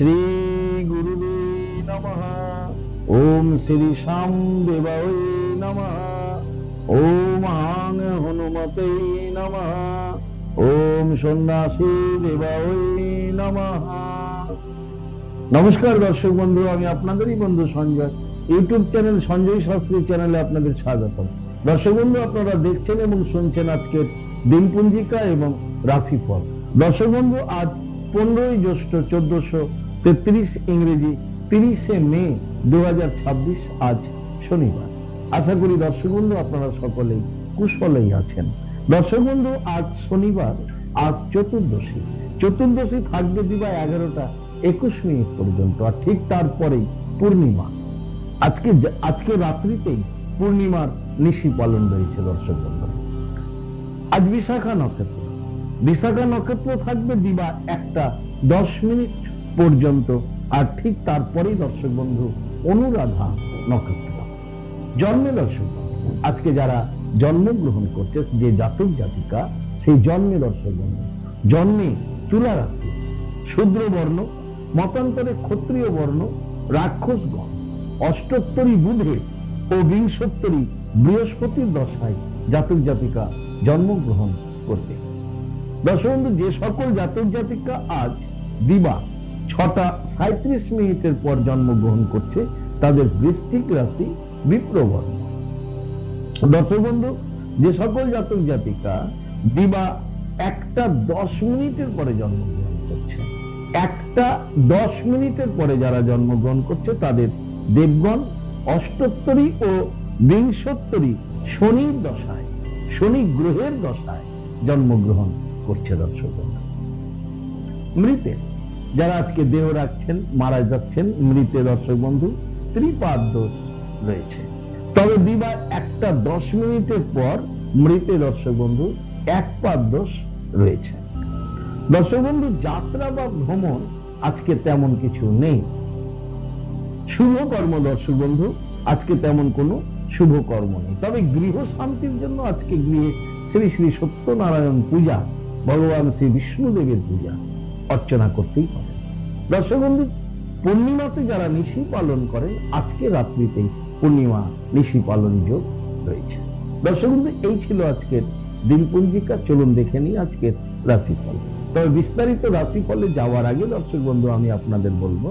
শ্রী গুরুবে নমঃ। ওম শ্রী শ্যাম দেবায় নমঃ। ওম হাং হনুমতে নমঃ। ওম সন্ন্যাসী দেবায় নমঃ। নমস্কার দর্শক বন্ধু, আমি আপনাদেরই বন্ধু সঞ্জয়। ইউটিউব চ্যানেল সঞ্জয় শাস্ত্রী চ্যানেলে আপনাদের স্বাগতম। দর্শক বন্ধু, আপনারা দেখছেন এবং শুনছেন আজকের দিনপঞ্জিকা এবং রাশিফল। দর্শক বন্ধু, আজ 15ই জ্যৈষ্ঠ 1433 ইংরেজি 30শে মে 2026, আজ শনিবার। আশা করি দর্শক বন্ধু আপনারা সকলেই কুশলেই আছেন। দর্শক বন্ধু, আজ শনিবার, আজ চতুর্দশী। চতুর্দশী থাকবে দিবা 11টা 21 মিনিট পর্যন্ত, আর ঠিক তারপরেই পূর্ণিমা। আজকে রাত্রিতেই পূর্ণিমার নিশি পালন রয়েছে। দর্শক বন্ধু, আজ বিশাখা নক্ষত্র। বিশাখা নক্ষত্র থাকবে দিবা 1টা 10 মিনিট পর্যন্ত, আর ঠিক তারপরেই দর্শক বন্ধু অনুরাধা নক্ষত্র জন্মে। দর্শক বন্ধু, আজকে যারা জন্মগ্রহণ করছে, যে জাতক জাতিকা, সেই জন্মে দর্শক বন্ধু জন্মে তুলা রাশি, শূদ্র বর্ণ, মতান্তরে ক্ষত্রিয় বর্ণ, রাক্ষসগণ, অষ্টোত্তরী বুধে ও বিংশোত্তরী বৃহস্পতির দশায় জাতক জাতিকা জন্মগ্রহণ করবে। দর্শক বন্ধু, যে সকল জাতক জাতিকা আজ দিবা 6টা 37 মিনিটের পর জন্মগ্রহণ করছে, তাদের বৃশ্চিক রাশি বিপ্রবর্ণ। দর্শক বন্ধু, যে সকল জাতক জাতিকা দিবা 1টা 10 মিনিটের পরে জন্মগ্রহণ করছে, 1টা 10 মিনিটের পরে যারা জন্মগ্রহণ করছে, তাদের দেবগণ অষ্টোত্তরী ও বিংশোত্তরী শনির দশায়, শনি গ্রহের দশায় জন্মগ্রহণ করছে। দর্শক বন্ধু, মৃতে যারা আজকে দেহ রাখছেন, মারা যাচ্ছেন, মৃতে দর্শক বন্ধু ত্রিপাদ দোষ রয়েছে। তবে দিবা 1টা 10 মিনিটের পর মৃতে দর্শক বন্ধু একপাদ দোষ রয়েছে। দর্শক বন্ধু, যাত্রা বা ভ্রমণ আজকে তেমন কিছু নেই। শুভ কর্ম দর্শক বন্ধু আজকে তেমন কোনো শুভ কর্ম নেই। তবে গৃহ শান্তির জন্য আজকে গৃহে শ্রী শ্রী সত্যনারায়ণ পূজা, ভগবান শ্রী বিষ্ণুদেবের পূজা অর্চনা করতেই হবে। দর্শক বন্ধু, পূর্ণিমাতে যারা নিশি পালন করেন, আজকে রাত্রিতেই পূর্ণিমা নিশি পালন যোগ রয়েছে। দর্শক বন্ধু, এই ছিল আজকের দিনপঞ্জিকা। চলুন দেখে নিই আজকের রাশিফল। তবে বিস্তারিত রাশিফলে যাওয়ার আগে দর্শক বন্ধু আমি আপনাদের বলবো,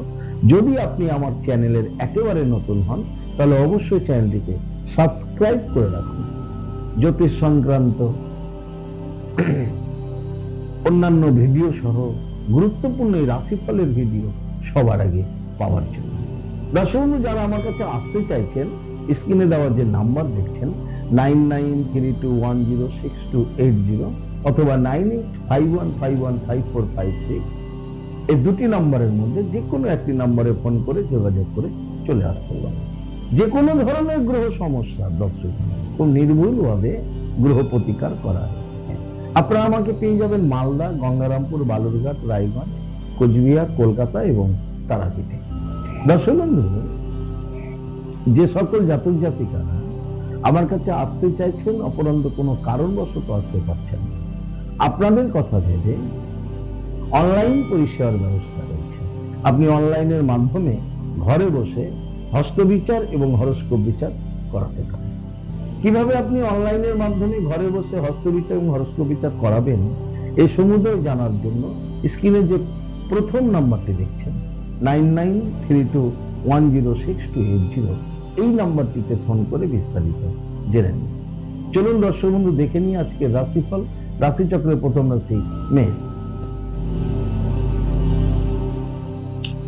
যদি আপনি আমার চ্যানেলের একেবারে নতুন হন, তাহলে অবশ্যই চ্যানেলটিকে সাবস্ক্রাইব করে রাখুন। জ্যোতিষ সংক্রান্ত অন্যান্য ভিডিও সহ গুরুত্বপূর্ণ এই রাশিফলের ভিডিও সবার আগে পাওয়ার জন্য। দর্শক বন্ধু, যারা আমার কাছে আসতে চাইছেন, স্ক্রিনে দেওয়া যে নাম্বার দেখছেন 9932106280 অথবা 9851515456, এই দুটি নাম্বারের মধ্যে যে কোনো একটি নাম্বারে ফোন করে যোগাযোগ করে চলে আসতে পারেন। যে কোনো ধরনের গ্রহ সমস্যা দর্শক খুব নির্ভুলভাবে গ্রহ প্রতিকার করা হয়। আপনারা আমাকে পেয়ে যাবেন মালদা, গঙ্গারামপুর, বালুরঘাট, রায়গঞ্জ, কোচবিহার, কলকাতা এবং তারাপীঠে। দর্শক বন্ধু, যে সকল জাতক জাতিকারা আমার কাছে আসতে চাইছেন, অপরন্ত কোনো কারণবশত আসতে পারছেন না, আপনাদের কথা ভেবে অনলাইন পরিষেবার ব্যবস্থা রয়েছে। আপনি অনলাইনের মাধ্যমে ঘরে বসে হস্তবিচার এবং হরস্কোপ বিচার করাতে পারেন। কিভাবে আপনি অনলাইনের মাধ্যমে ঘরে বসে হস্তবিচার এবং হরস্কোপ বিচার করাবেন, এই সমুদয় জানার জন্য স্ক্রিনে যে প্রথম নাম্বারটি দেখছেন 9932106280, এই নাম্বারটিতে ফোন করে বিস্তারিত জেনে নিন। চলুন দর্শক বন্ধু দেখে নিই আজকে রাশিফল। রাশিচক্রের প্রথম রাশি মেষ।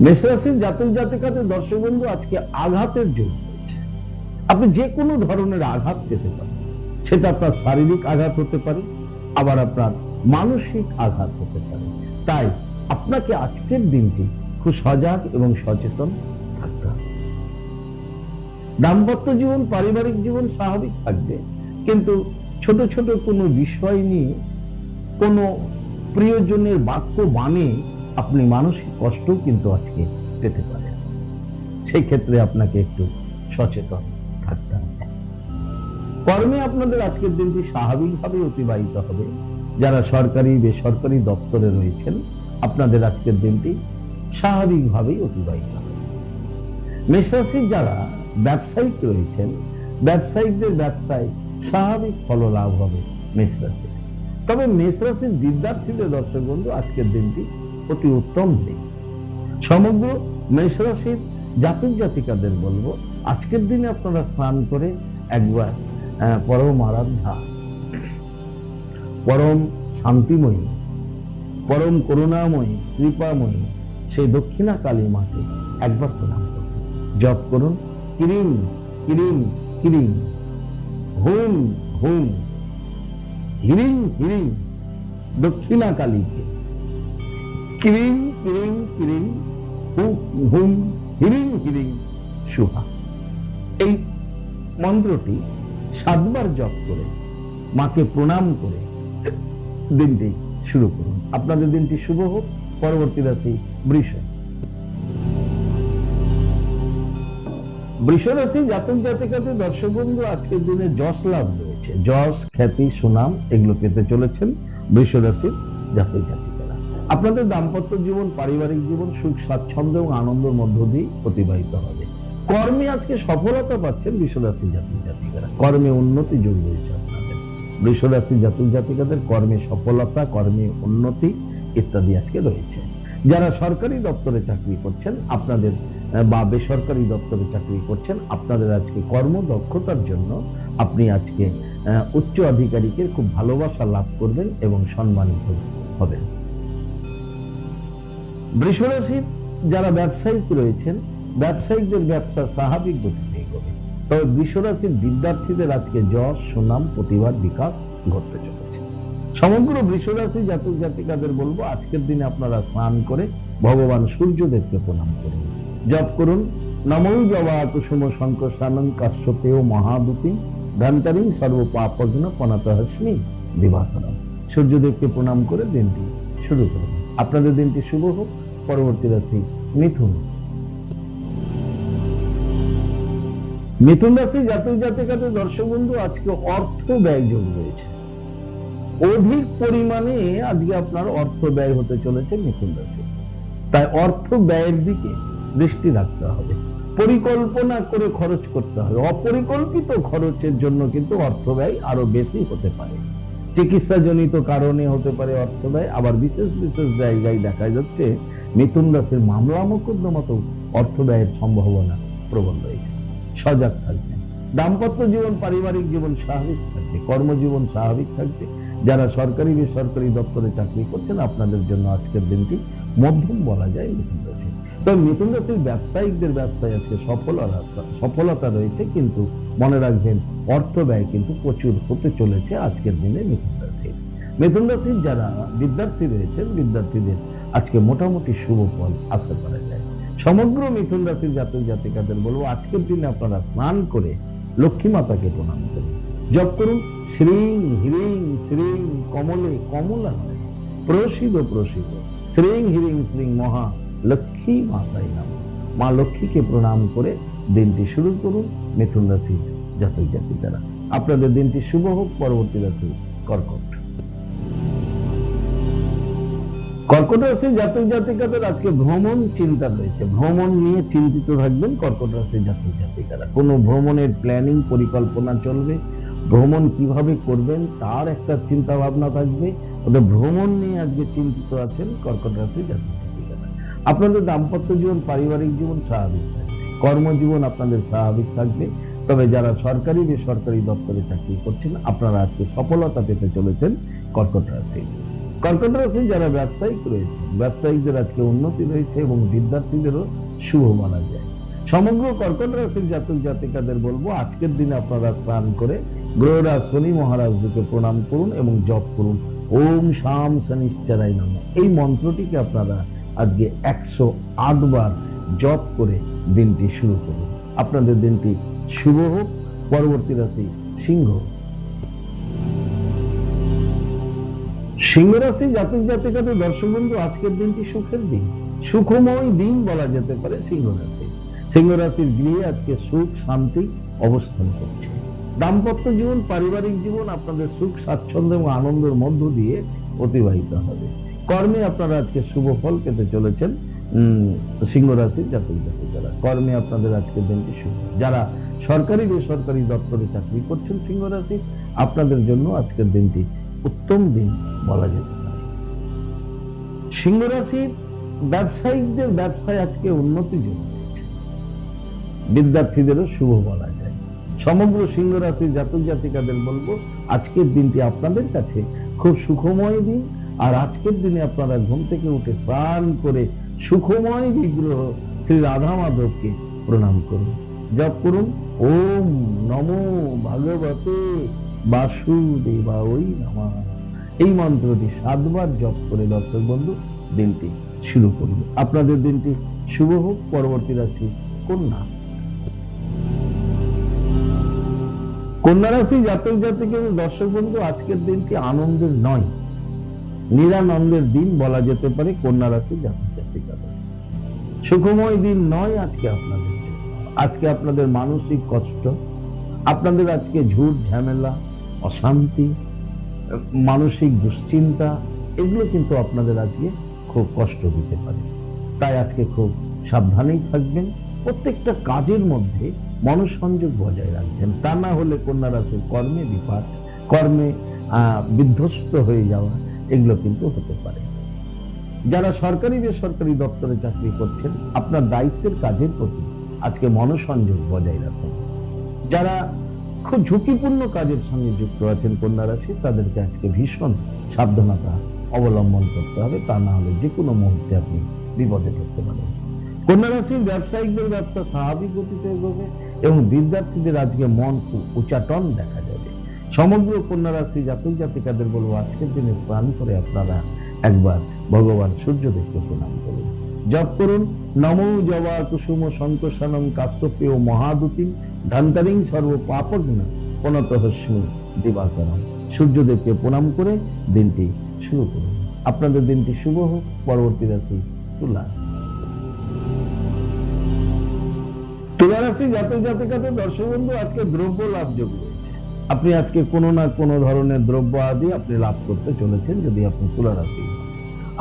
মেষ রাশির জাতক জাতিকাদের দর্শক বন্ধু আজকে আঘাতের যোগ রয়েছে। আপনি যে কোনো ধরনের আঘাত পেতে পারেন। সেটা আপনার শারীরিক আঘাত হতে পারে, আবার আপনার মানসিক আঘাত হতে পারে। তাই আপনাকে আজকের দিনটি খুব সজাগ এবং সচেতন থাকতে হবে। দাম্পত্য জীবন, পারিবারিক জীবন স্বাভাবিক থাকবে, কিন্তু ছোট ছোট কোনো বিষয় নিয়ে কোনো প্রিয়জনের বাক্য বানে আপনি মানসিক কষ্ট কিন্তু আজকে পেতে পারেন। সেই ক্ষেত্রে আপনাকে একটু সচেতন থাকতে হবে। কর্মে আপনাদের আজকের দিনটি স্বাভাবিকভাবে অতিবাহিত হবে। যারা সরকারি বেসরকারি দপ্তরে রয়েছেন, আপনাদের আজকের দিনটি স্বাভাবিকভাবেই অতিবাহিত হবে। মেষ রাশির যারা ব্যবসায়িক রয়েছেন, ব্যবসায়িকদের ব্যবসায় স্বাভাবিক ফল লাভ হবে মেষ রাশি। তবে মেষ রাশির বিদ্যার্থীদের দর্শক বন্ধু আজকের দিনটি অতি উত্তম দিন। সমগ্র মেষ রাশির জাতক জাতিকাদের বলবো আজকের দিনে আপনারা স্নান করে একবার পরম আরাধ্যা, পরম শান্তিময়ী, পরম করুণাময়ী, কৃপাময়ী সেই দক্ষিণা কালী মাকে একবার প্রণাম করুন। জপ করুন কিরিং কিরিং কিরিং, হুম হুম, হিরিং হিরিং দক্ষিণা কালীকে, কিরিং কিরিং কিরিং, হুম হুম, হিরিং হিরিং শুভা। এই মন্ত্রটি 7 বার জপ করে মাকে প্রণাম করে দিনটি শুরু করুন। আপনাদের দিনটি শুভ হোক। পরবর্তী রাশি বৃষ। বৃষ রাশি জাতক জাতিকাদের দর্শক বন্ধু আজকের দিনে যশ লাভ রয়েছে। যশ, খ্যাতি, সুনাম এগুলো পেতে চলেছেন বৃষ রাশির জাতক জাতিকারা। আপনাদের দাম্পত্য জীবন, পারিবারিক জীবন সুখ স্বাচ্ছন্দ্য এবং আনন্দের মধ্য দিয়ে অতিবাহিত হবে। কর্মে আজকে সফলতা পাচ্ছেন বৃষ রাশির জাতক জাতিকারা। কর্মে উন্নতি যোগ রয়েছে আপনাদের বৃষ রাশির জাতক জাতিকাদের। কর্মে সফলতা, কর্মে উন্নতি ইত্যাদি আজকে রয়েছে। যারা সরকারি দপ্তরে চাকরি করছেন আপনাদের বা বেসরকারি দপ্তরে চাকরি করছেন আপনাদের আজকে কর্মদক্ষতার জন্য আপনি আজকে উচ্চ আধিকারিকের খুব ভালোবাসা লাভ করবেন এবং সম্মানিত হবেন। বৃষ রাশির যারা ব্যবসায়িক রয়েছেন ব্যবসায়িকদের ব্যবসা স্বাভাবিক গতিতে এগোবে। তবে বৃষ রাশির বিদ্যার্থীদের আজকে যশ, সুনাম, প্রতিভার বিকাশ ঘটতে চলেছে। সমগ্র বৃষ রাশি জাতক জাতিকাদের বলবো আজকের দিনে আপনারা স্নান করে ভগবান সূর্যদেবকে প্রণাম করুন। জপ করুন নমো জবা কুসুম শঙ্কর স্নানং কাশ্যপেয় মহাদূতি ধন্তারিং সর্ব পাপগ্ন পনাতহস্মি দিবাকরম। সূর্যদেবকে প্রণাম করে দিনটি শুরু করুন। আপনাদের দিনটি শুভ হোক। পরবর্তী রাশি মিথুন। মিথুন রাশি জাতক জাতিকাদের দর্শক বন্ধু আজকে অর্থ ব্যয় যোগ রয়েছে। অধিক পরিমাণে আজকে আপনার অর্থ ব্যয় হতে চলেছে মিথুন রাশি। তাই অর্থ ব্যয়ের দিকে দৃষ্টি রাখতে হবে, পরিকল্পনা করে খরচ করতে হবে। অপরিকল্পিত খরচের জন্য কিন্তু অর্থ ব্যয় আরো বেশি হতে পারে। চিকিৎসাজনিত কারণে হতে পারে অর্থ ব্যয়। আবার বিশেষ বিশেষ জায়গায় দেখা যাচ্ছে মিথুন রাশির মামলা মোকদ্দমাতেও অর্থ ব্যয়ের সম্ভাবনা প্রবল রয়েছে। সজাগ থাকবেন। দাম্পত্য জীবন, পারিবারিক জীবন স্বাভাবিক থাকবে। কর্মজীবন স্বাভাবিক থাকবে। যারা সরকারি বেসরকারি দপ্তরে চাকরি করছেন আপনাদের জন্য আজকের দিনটি মধ্যম বলা যায় মিথুন রাশি। তবে মিথুন রাশির ব্যবসায়িকদের ব্যবসায় আজকে সফলতা রয়েছে, কিন্তু মনে রাখবেন অর্থ ব্যয় কিন্তু প্রচুর হতে চলেছে আজকের দিনে মিথুন রাশির। মিথুন রাশির যারা বিদ্যার্থী রয়েছেন বিদ্যার্থীদের আজকে মোটামুটি শুভ ফল আশা করা যায়। সমগ্র মিথুন রাশির জাতক জাতিকাদের বলবো আজকের দিনে আপনারা স্নান করে লক্ষ্মী মাতাকে প্রণাম করুন। জপ করুন শ্রীং হিরিং শ্রীং কমলে কমলা প্রসিদ প্রসিদ শ্রীং হিরিং শ্রীং মহা লক্ষ্মী মাতাই নাম। মা লক্ষ্মীকে প্রণাম করে দিনটি শুরু করুন মিথুন রাশি জাতক জাতিকারা। আপনাদের দিনটি শুভ হোক। পরবর্তী রাশি কর্কট। কর্কট রাশির জাতক জাতিকাদের আজকে ভ্রমণ চিন্তা রয়েছে। ভ্রমণ নিয়ে চিন্তিত থাকবেন কর্কট রাশির জাতক জাতিকারা। কোনো ভ্রমণের প্ল্যানিং পরিকল্পনা চলবে। ভ্রমণ কিভাবে করবেন তার একটা চিন্তা ভাবনা থাকবে। ওদের ভ্রমণ নিয়ে আজকে চিন্তিত আছেন কর্কট রাশির জাতক জাতিকারা। আপনাদের দাম্পত্য জীবন, পারিবারিক জীবন স্বাভাবিক থাকবে। কর্মজীবন আপনাদের স্বাভাবিক থাকবে। তবে যারা সরকারি বেসরকারি দপ্তরে চাকরি করছেন আপনারা আজকে সফলতা পেতে চলেছেন কর্কট রাশি। কর্কট রাশি যারা ব্যবসায়িক রয়েছে ব্যবসায়িকদের আজকে উন্নতি রয়েছে এবং বিদ্যার্থীদেরও শুভ মানা যায়। সমগ্র কর্কট রাশির জাতক জাতিকাদের বলবো আজকের দিনে আপনারা স্নান করে গ্রহরাজ শনি মহারাজকে প্রণাম করুন এবং জপ করুন ওম শাম শনিশ্চরায় নমঃ। এই মন্ত্রটিকে আপনারা আজকে 108 বার জপ করে দিনটি শুরু করুন। আপনাদের দিনটি শুভ হোক। পরবর্তী রাশি সিংহ। সিংহ রাশি জাতক জাতিকাদের দর্শক বন্ধু আজকের দিনটি সুখের দিন, সুখময় দিন বলা যেতে পারে সিংহ রাশি। সিংহ রাশির গৃহে আজকে সুখ শান্তি অবস্থান করছে। দাম্পত্য জীবন, পারিবারিক জীবন আপনাদের সুখ স্বাচ্ছন্দ্য এবং আনন্দের মধ্য দিয়ে অতিবাহিত হবে। কর্মে আপনারা আজকে শুভ ফল পেতে চলেছেন সিংহ রাশির জাতক জাতিকারা, কর্মে আপনাদের আজকের দিনটি শুভ। যারা সরকারি বেসরকারি দপ্তরে চাকরি করছেন সিংহ রাশি, আপনাদের জন্য আজকের দিনটি উত্তম দিন বলা যেতে পারে। সিংহ রাশির ব্যবসায়িকদের ব্যবসায় আজকে উন্নতি যোগ রয়েছে, বিদ্যার্থীদেরও শুভ বলা যায়। সমগ্র সিংহ রাশির জাতক জাতিকাদের বলবো আজকের দিনটি আপনাদের কাছে খুব সুখময় দিন। আর আজকের দিনে আপনারা ঘুম থেকে উঠে স্নান করে সুখময় বিগ্রহ শ্রী রাধা মাধবকে প্রণাম করুন, জপ করুন ওম নমো ভগবতে বাসুদেবায় নমঃ। এই মন্ত্রটি 7 বার জপ করে দর্শক বন্ধু দিনটি শুরু করুন। আপনাদের দিনটি শুভ হোক। পরবর্তী রাশি কন্যা। কন্যা রাশি জাতক জাতিকের দর্শক বন্ধু আজকের দিনটি আনন্দের নয়, নিরানন্দের দিন বলা যেতে পারে। কন্যা রাশি জাতক জাতিকাদের সুখময় দিন নয় আজকে আপনাদের। আজকে আপনাদের মানসিক কষ্ট, আপনাদের আজকে ঝুট ঝামেলা, অশান্তি, মানসিক দুশ্চিন্তা, এগুলো কিন্তু আপনাদের আজকে খুব কষ্ট দিতে পারে। তাই আজকে খুব সাবধানেই থাকবেন। প্রত্যেকটা কাজের মধ্যে মনোসংযোগ বজায় রাখবেন, তা না হলে কন্যা রাশির কর্মে বিপাক, কর্মে বিধ্বস্ত হয়ে যাওয়া, এগুলো কিন্তু হতে পারে। যারা সরকারি বেসরকারি দপ্তরে চাকরি করছেন, আপনার দায়িত্বের কাজের প্রতি আজকে মনোসংযোগ বজায় রাখুন। যারা খুব ঝুঁকিপূর্ণ কাজের সঙ্গে যুক্ত আছেন কন্যা রাশি, তাদেরকে আজকে ভীষণ সাবধানতা অবলম্বন করতে হবে, তা না হলে যে কোনো মুহূর্তে আপনি বিপদে পড়তে পারেন। কন্যা রাশির ব্যবসায়িকদের ব্যবসা স্বাভাবিক গতিতে এগোবে এবং বিদ্যার্থীদের আজকে মন খুব উচ্চাটন দেখা যাবে। সমগ্র কন্যা রাশি জাতক জাতিকাদের বলবো আজকের দিনে স্নান করে আপনারা একবার ভগবান সূর্যদেবকে প্রণাম করুন, জপ করুন নমো জবা কুসুম সন্তোষানং কাশ্যপেয় মহাদুতিম ধন্তারিং সর্ব পাপঘ্ন প্রণতহস্মি দিবাকরম। সূর্যদেবকে প্রণাম করে দিনটি শুরু করুন। আপনাদের দিনটি শুভ হোক। পরবর্তী রাশি তুলা। তুলা রাশি জাতক জাতিকাদের দর্শক বন্ধু আজকে দ্রব্য লাভ যোগ রয়েছে। আপনি আজকে কোনো না কোনো ধরনের দ্রব্য আদি আপনি লাভ করতে চলেছেন যদি আপনি তুলা রাশি।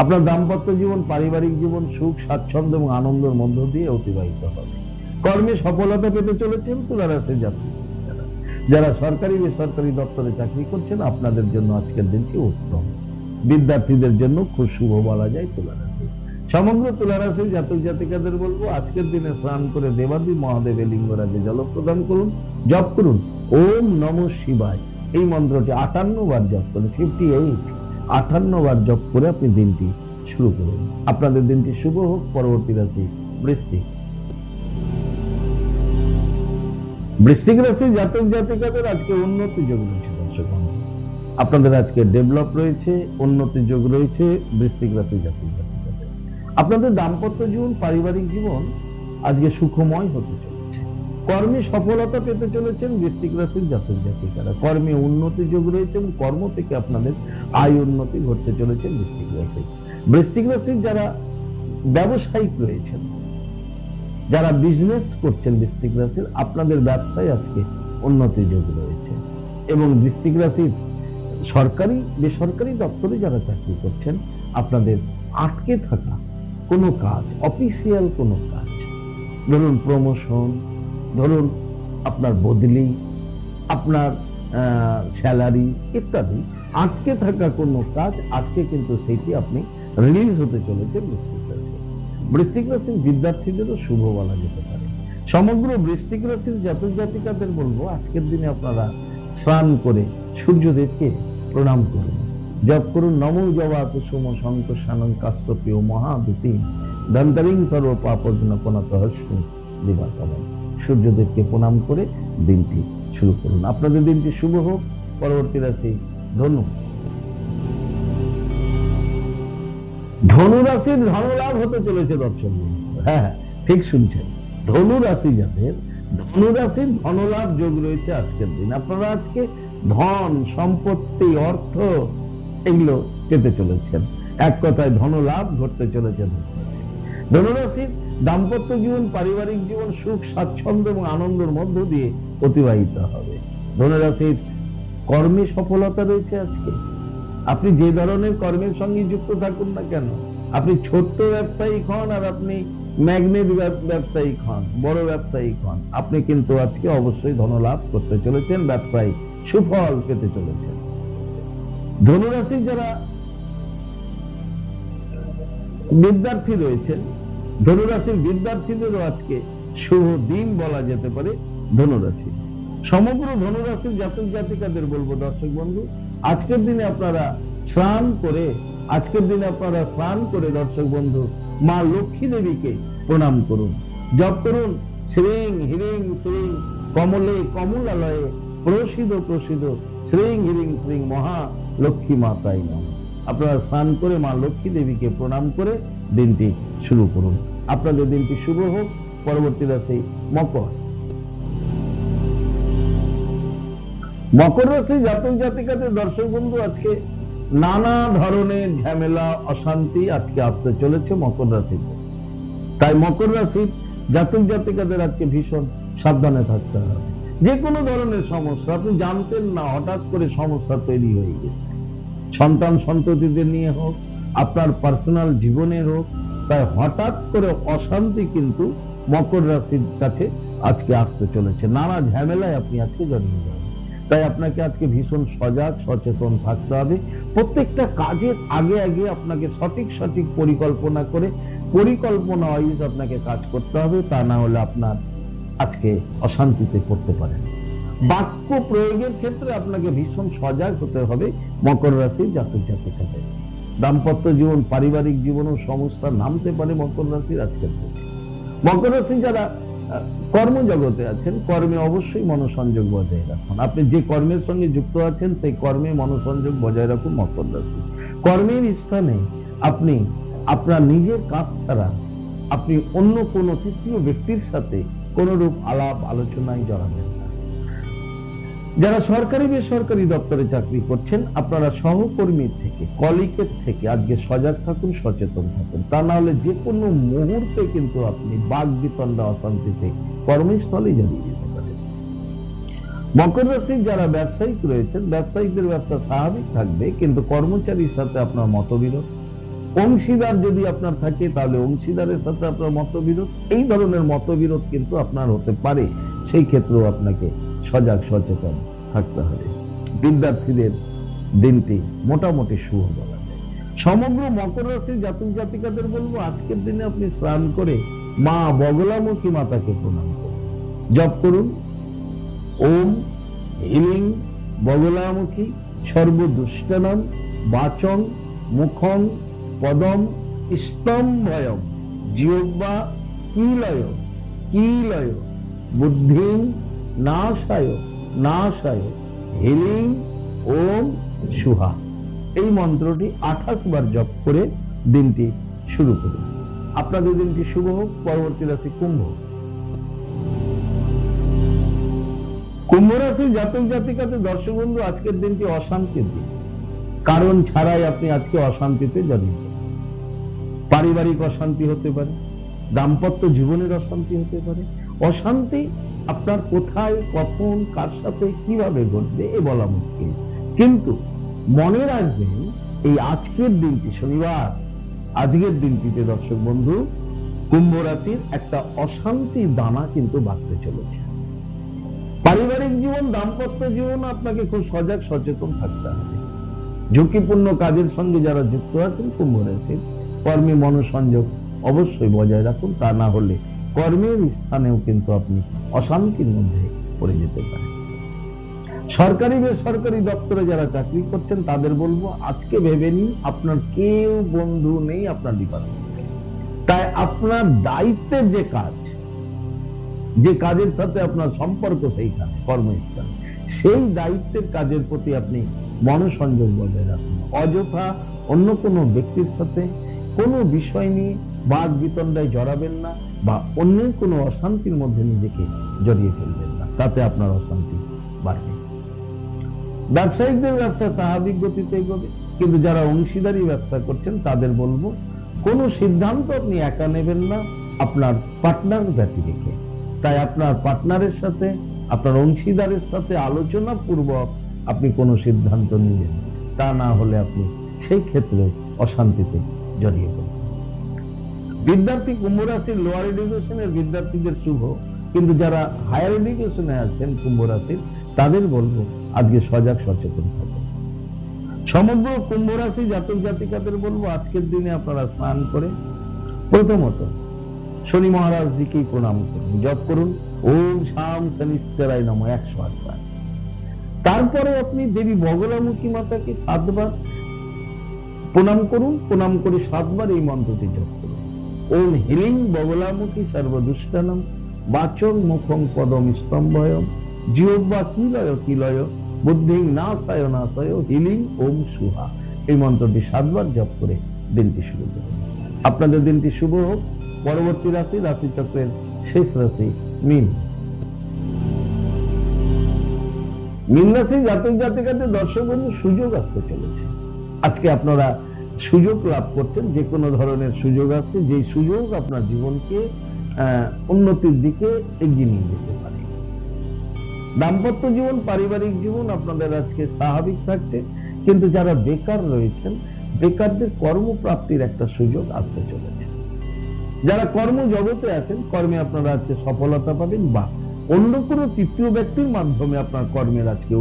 আপনার দাম্পত্য জীবন, পারিবারিক জীবন সুখ স্বাচ্ছন্দ্য এবং আনন্দের মধ্য দিয়ে অতিবাহিত হবে। কর্মে সফলতা পেতে চলেছেন তুলা রাশির জাতক। যারা সরকারি বেসরকারি দপ্তরে চাকরি করছেন, আপনাদের জন্য আজকের দিনটি উত্তম। বিদ্যার্থীদের জন্য খুব শুভ বলা যায় তুলা রাশি। সমগ্র তুলা রাশির জাতক জাতিকাদের বলবো আজকের দিনে স্নান করে দেবাদি মহাদেবের লিঙ্গরাজে জল প্রদান করুন, জপ করুন ওম নমঃ শিবায়। এই মন্ত্রটি 58 বার জপ করুন, 58 বার জপ করে আপনি দিনটি শুরু করুন। আপনাদের দিনটি শুভ হোক। পরবর্তী রাশি বৃশ্চিক। বৃশ্চিক রাশি জাতক জাতিকাদের আজকে উন্নতি যোগ রয়েছে দর্শক। আপনাদের আজকে ডেভেলপ রয়েছে, উন্নতি যোগ রয়েছে বৃশ্চিক রাশি জাতক জাতিকাদের। আপনাদের দাম্পত্য জীবন, পারিবারিক জীবন আজকে সুখময় হতে চলেছে। কর্মে সফলতা পেতে চলেছেন বৃশ্চিক রাশির জাতক জাতিকারা। কর্মে উন্নতি যোগ রয়েছে এবং কর্ম থেকে আপনাদের আয় উন্নতি ঘটতে চলেছে বৃশ্চিক রাশি। বৃশ্চিক রাশির যারা ব্যবসায়িক রয়েছেন, যারা বিজনেস করছেন বৃশ্চিক রাশির, আপনাদের ব্যবসায় আজকে উন্নতি যোগ রয়েছে। এবং বৃশ্চিক রাশির সরকারি বেসরকারি দপ্তরে যারা চাকরি করছেন, আপনাদের আটকে থাকা কোনো কাজ, অফিসিয়াল কোনো কাজ, ধরুন প্রমোশন, ধরুন আপনার বদলি, আপনার স্যালারি ইত্যাদি, আটকে থাকা কোনো কাজ আজকে কিন্তু সেটি আপনি রিলিজ হতে চলেছে বৃশ্চিক রাশি। বৃশ্চিক রাশির বিদ্যার্থীদেরও শুভ বলা যেতে পারে। সমগ্র বৃশ্চিক রাশির জাতক জাতিকাদের বলবো আজকের দিনে আপনারা স্নান করে সূর্যদেবকে প্রণাম করুন, জপ করুন নমো জবা কুসুম সন্তোষানং কাশ্যপেয় মহাদুতিম ধন্তারিং সর্ব পাপঘ্ন প্রণতহস্মি দিবাকরম। সূর্যদেবকে প্রণাম করে দিনটি শুরু করুন। আপনাদের দিনটি শুভ হোক। পরবর্তী রাশি ধনু। ধনু রাশির ধনলাভ হতে চলেছে দর্শক। হ্যাঁ, ঠিক শুনছেন। ধনু রাশি যাদের, ধনু রাশির ধনলাভ যোগ রয়েছে আজকের দিন। আপনারা আজকে ধন, সম্পত্তি, অর্থ এগুলো পেতে চলেছেন। এক কথায় ধনলাভ ঘটতে চলেছে ধনুরাশির। দাম্পত্য জীবন, পারিবারিক জীবন সুখ স্বাচ্ছন্দ্য এবং আনন্দের মধ্য দিয়ে অতিবাহিত হবে। ধনুরাশির কর্মে সফলতা রয়েছে আজকে। আপনি যে ধরনের কর্মের সঙ্গে যুক্ত থাকুন না কেন, আপনি ছোট্ট ব্যবসায়িক হন আর আপনি ম্যাগনেট ব্যবসায়িক হন, বড় ব্যবসায়িক হন, আপনি কিন্তু আজকে অবশ্যই ধনলাভ করতে চলেছেন, ব্যবসায়িক সুফল পেতে চলেছেন। ধনুরাশি যারা বিদ্যার্থী রয়েছেন, ধনুরাশির বিদ্যার্থীদেরও আজকে শুভ দিন বলা যেতে পারে ধনুরাশি। সমগ্র ধনুরাশির জাতক জাতিকাদের বলবো দর্শক বন্ধু, আজকের দিনে আপনারা স্নান করে দর্শক বন্ধু মা লক্ষ্মী দেবীকে প্রণাম করুন, জপ করুন শ্রীং হ্রিং শ্রীং কমলে কমলালয়ে প্রসিদ প্রসিদ শ্রীং হ্রিং শ্রীং মহা লক্ষ্মী মাতাই নমঃ। আপনারা স্নান করে মা লক্ষ্মী দেবীকে প্রণাম করে দিনটি শুরু করুন। আপনাদের দিনটি শুভ হোক। পরবর্তী রাশি মকর। মকর রাশি জাতক জাতিকাদের দর্শক বন্ধু আজকে নানা ধরনের ঝামেলা অশান্তি আজকে আসতে চলেছে মকর রাশিতে। তাই মকর রাশির জাতক জাতিকাদের আজকে ভীষণ সাবধানে থাকতে হবে। যে কোনো ধরনের সমস্যা আপনি জানতেন না, হঠাৎ করে সমস্যা তৈরি হয়ে গেছে, সন্তান সন্ততিদের নিয়ে হোক, আপনার পার্সোনাল জীবনে হোক, তাই হঠাৎ করে অশান্তি কিন্তু মকর রাশির কাছে আজকে আসতে চলেছে। নানা ঝামেলায় আপনি আজকে জড়িয়ে যাবেন। তাই আপনাকে আজকে ভীষণ সজাগ সচেতন থাকতে হবে। প্রত্যেকটা কাজের আগে আগে আপনাকে সঠিক পরিকল্পনা করে পরিকল্পনা ওয়াইজ আপনাকে কাজ করতে হবে, তা না হলে আপনার আজকে অশান্তিতে পড়তে পারেন। বাক্য প্রয়োগের ক্ষেত্রে আপনাকে ভীষণ সজাগ হতে হবে মকর রাশির জাতক জাতিকাদের। দাম্পত্য জীবন, পারিবারিক জীবনেও সমস্যা নামতে পারে মকর রাশির আজকের দিনে। মকর রাশি যারা কর্মজগতে আছেন, কর্মে অবশ্যই মনোসংযোগ বজায় রাখুন। আপনি যে কর্মের সঙ্গে যুক্ত আছেন সেই কর্মে মনোসংযোগ বজায় রাখুন মকর রাশি। কর্মের স্থানে আপনি আপনার নিজের কাজ ছাড়া আপনি অন্য কোনো তৃতীয় ব্যক্তির সাথে কোনো রূপ আলাপ আলোচনায় জড়াবেন না। যারা সরকারি বেসরকারি দপ্তরে চাকরি করছেন, আপনারা সহকর্মীর থেকে, কলিগের থেকে আজকে সজাগ থাকুন, সচেতন থাকুন, তা না হলে যে কোনো মুহূর্তে কিন্তু আপনি বাক বিতণ্ডা অশান্তিতে কর্মস্থলে জড়িয়ে যেতে পারেন। মকর রাশির যারা ব্যবসায়িক রয়েছেন, ব্যবসায়িকদের ব্যবসা স্বাভাবিক থাকবে, কিন্তু কর্মচারীর সাথে আপনার মতবিরোধ, অংশীদার যদি আপনার থাকে তাহলে অংশীদারের সাথে আপনার মতবিরোধ, এই ধরনের মতবিরোধ কিন্তু আপনার হতে পারে। সেই ক্ষেত্রেও আপনাকে সজাগ সচেতন থাকতে হবে। বিদ্যার্থীদের দিনটি মোটামুটি শুভ বলা যায়। সমগ্র মকর রাশির জাতক জাতিকাদের বলবো আজকের দিনে আপনি স্নান করে মা বগলামুখী মাতাকে প্রণাম করুন, জপ করুন ওম হিলিং বগলামুখী সর্বদুষ্টনম বাচং মুখং পদম স্তম্ভয়ম জিহ্বা কিলয় বুদ্ধিং নাশায় হিলিং ওম সুহা। এই মন্ত্রটি 28 বার জপ করে দিনটি শুরু করুন। আপনাদের দিনটি শুভ হোক। পরবর্তী রাশি কুম্ভ। কুম্ভ রাশির জাতক জাতিকাদের দর্শক বন্ধু আজকের দিনটি অশান্তির দিন। কারণ ছাড়াই আপনি আজকে অশান্তিতে জড়িয়ে যাবেন। পারিবারিক অশান্তি হতে পারে, দাম্পত্য জীবনের অশান্তি হতে পারে। অশান্তি আপনার কোথায়, কখন, কার সাথে, কিভাবে ঘটবে এ বলা মুশকিল, কিন্তু মনে রাখবেন এই আজকের দিনটি শনিবার, আজকের দিনটিতে দর্শক বন্ধু কুম্ভ রাশির একটা অশান্তি দানা কিন্তু বাড়তে চলেছে। পারিবারিক জীবন, দাম্পত্য জীবন আপনাকে খুব সজাগ সচেতন থাকতে হবে। ঝুঁকিপূর্ণ কাজের সঙ্গে যারা যুক্ত আছেন কুম্ভ রাশির, কর্মে মনোসংযোগ অবশ্যই বজায় রাখুন, তা না হলে কর্মের স্থানেও কিন্তু আপনি অশান্তির মধ্যে পড়ে যেতে পারেন। সরকারি বেসরকারি দপ্তরে যারা চাকরি করছেন তাদের বলবো আজকে ভেবে নিন আপনার কেউ বন্ধু নেই আপনার ডিপার্টমেন্টে। তাই আপনার দায়িত্বের যে কাজের সাথে আপনার সম্পর্ক সেইখানে কর্মস্থানে, সেই দায়িত্বের কাজের প্রতি আপনি মনোসংযোগ বজায় রাখুন। অযথা অন্য কোনো ব্যক্তির সাথে কোনো বিষয় নিয়ে বাদ বিতণ্ডায় জড়াবেন না, বা অন্য কোনো অশান্তির মধ্যে নিজেকে জড়িয়ে ফেলবেন না, তাতে আপনার অশান্তি বাড়বে। ব্যবসায়িকদের ব্যবসা স্বাভাবিক গতিতে এগোবে, কিন্তু যারা অংশীদারি ব্যবসা করছেন তাদের বলবো কোনো সিদ্ধান্ত আপনি একা নেবেন না, আপনার পার্টনার ব্যক্তি রেখে। তাই আপনার পার্টনারের সাথে, আপনার অংশীদারের সাথে আলোচনা পূর্বক আপনি কোনো সিদ্ধান্ত নিলেন, তা না হলে আপনি সেই ক্ষেত্রে অশান্তিতে জড়িয়ে পড়বেন। বিদ্যার্থী কুম্ভ রাশির লোয়ার এডুকেশনের বিদ্যার্থীদের শুভ, কিন্তু যারা হায়ার এডুকেশনে আছেন কুম্ভ রাশির তাদের বলবো আজকে সজাগ সচেতন থাকুন। সমগ্র কুম্ভ রাশি জাতক জাতিকাদের বলবো আজকের দিনে আপনারা স্নান করে প্রথমত শনি মহারাজজিকেই প্রণাম করুন, জপ করুন ওম শাম শনিশ্চরায় নমঃ 108 বার। তারপরে আপনি দেবী বগলামুখী মাতাকে 7 বার প্রণাম করুন, প্রণাম করে 7 বার এই মন্ত্রটি জপ করুন। ওম হিলিং বগলামুখী সর্বদুষ্টানম বাচং মুখং পদম স্তম্ভয়ম জিহ্বা কিলয় কিলয় বুদ্ধিং নাশায় নাশায় হিলিং ওম সুহা। এই মন্ত্রটি 7 বার জপ করে দিনটি শুরু করুন। আপনাদের দিনটি শুভ হোক। পরবর্তী রাশি রাশিচক্রের শেষ রাশি মীন। মীন রাশি জাতক জাতিকাদের দর্শক বন্ধু সুযোগ আসতে চলেছে। আজকে আপনারা সুযোগ লাভ করছেন, যে কোনো ধরনের সুযোগ আসছে, যে সুযোগ আপনার জীবনকে উন্নতির দিকে এগিয়ে নিয়ে যেতে পারে। দাম্পত্য জীবন, পারিবারিক জীবন আপনাদের আজকে স্বাভাবিক থাকছে, কিন্তু যারা বেকার রয়েছেন বেকারদের কর্মপ্রাপ্তির একটা সুযোগ আসতে চলেছে। যারা কর্ম জগতে আছেন কর্মে আপনারা আজকে সফলতা পাবেন, বা অন্য কোনো তৃতীয় ব্যক্তির মাধ্যমে আপনার কর্মের আজকে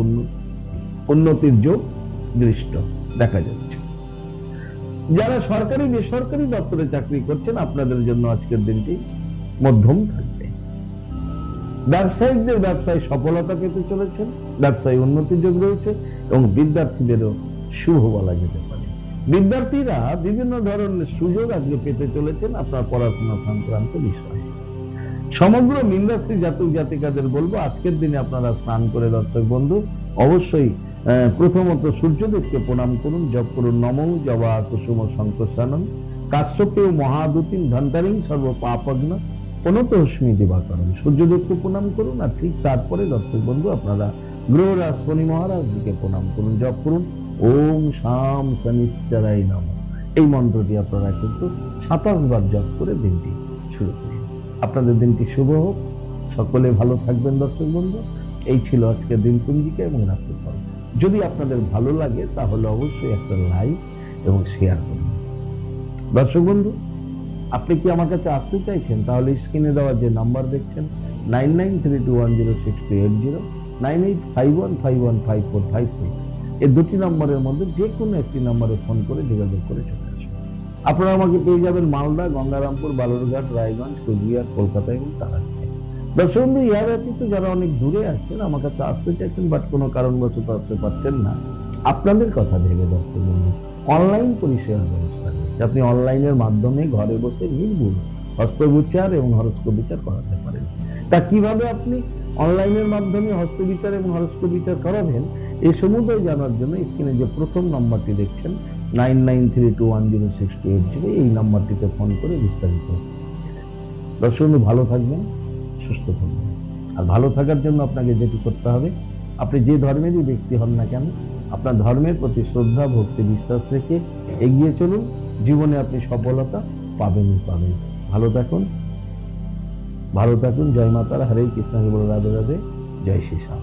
উন্নতির যোগ দৃষ্ট দেখা যাচ্ছে। যারা সরকারি বেসরকারি দপ্তরে চাকরি করছেন আপনাদের জন্য আজকের দিনটি মধ্যম থাকবে। ব্যবসায়িকদের ব্যবসায় সফলতা পেতে চলেছেন, ব্যবসায় উন্নতির যোগ রয়েছে, এবং বিদ্যার্থীদেরও শুভ বলা যেতে পারে। বিদ্যার্থীরা বিভিন্ন ধরনের সুযোগ আজকে পেতে চলেছেন আপনার পড়াশোনা সংক্রান্ত বিষয়ে। সমগ্র মীন রাশি জাতক জাতিকাদের বলবো আজকের দিনে আপনারা স্নান করে দর্শক বন্ধু অবশ্যই প্রথমত সূর্যদেবকে প্রণাম করুন, জপ করুন নমো জবা কুসুম শঙ্করসানম কাশ্যপেয় মহাদুতিম ধন্তারিং সর্ব পাপগ্ন অনতস্মি দিবাকরণ। সূর্যদেবকে প্রণাম করুন, আর ঠিক তারপরে দর্শক বন্ধু আপনারা গ্রহরাজ শনি মহারাজকে প্রণাম করুন, জপ করুন ওম শাম শনিশ্চরায় নমঃ। এই মন্ত্রটি আপনারা কিন্তু 27 বার জপ করে দিনটি শুরু করুন। আপনাদের দিনটি শুভ হোক, সকলে ভালো থাকবেন দর্শক বন্ধু। এই ছিল আজকের দিনপঞ্জিকা এবং রাশিফল। যদি আপনাদের ভালো লাগে তাহলে অবশ্যই একটা লাইক এবং শেয়ার করুন। দর্শক বন্ধু, আপনি কি আমার কাছে আসতে চাইছেন তাহলে স্ক্রিনে দেওয়া যে নাম্বার দেখছেন 9932106280 9851515456 এই দুটি নম্বরের মধ্যে যে কোনো একটি নম্বরে ফোন করে যোগাযোগ করে চলে আসুন। আপনারা আমাকে পেয়ে যাবেন মালদা, গঙ্গারামপুর, বালুরঘাট, রায়গঞ্জ, কুচবিহার, কলকাতা এবং তারাপীঠে। দর্শক বন্ধু, ইয়ার ব্যতীত যারা অনেক দূরে আছেন আমার কাছে আসতে চাইছেন বাট কোনো কারণবশত আসতে পারছেন না, আপনাদের কথা ভেবে দর্শক বন্ধু অনলাইন পরিষেবার ব্যবস্থা রয়েছে। আপনি অনলাইনের মাধ্যমে ঘরে বসে নির্ভুল হস্তবিচার এবং হরস্কোপ বিচার করাতে পারেন। তা কিভাবে আপনি অনলাইনের মাধ্যমে হস্তবিচার এবং হরস্কোপ বিচার করাবেন এই সমুদয় জানার জন্য স্ক্রিনে যে প্রথম নম্বরটি দেখছেন 9932106280 এই নাম্বারটিতে ফোন করে বিস্তারিত। দর্শক বন্ধু, ভালো থাকবেন, সুস্থ থাকবেন। আর ভালো থাকার জন্য আপনাকে যেটি করতে হবে, আপনি যে ধর্মেরই ব্যক্তি হন না কেন আপনার ধর্মের প্রতি শ্রদ্ধা, ভক্তি, বিশ্বাস রেখে এগিয়ে চলুন। জীবনে আপনি সফলতা পাবেনই পাবেন। ভালো থাকুন, ভালো থাকুন। জয় মাতারা, হরে কৃষ্ণ, বল রাধে রাধে, জয় শ্রী শ্যাম।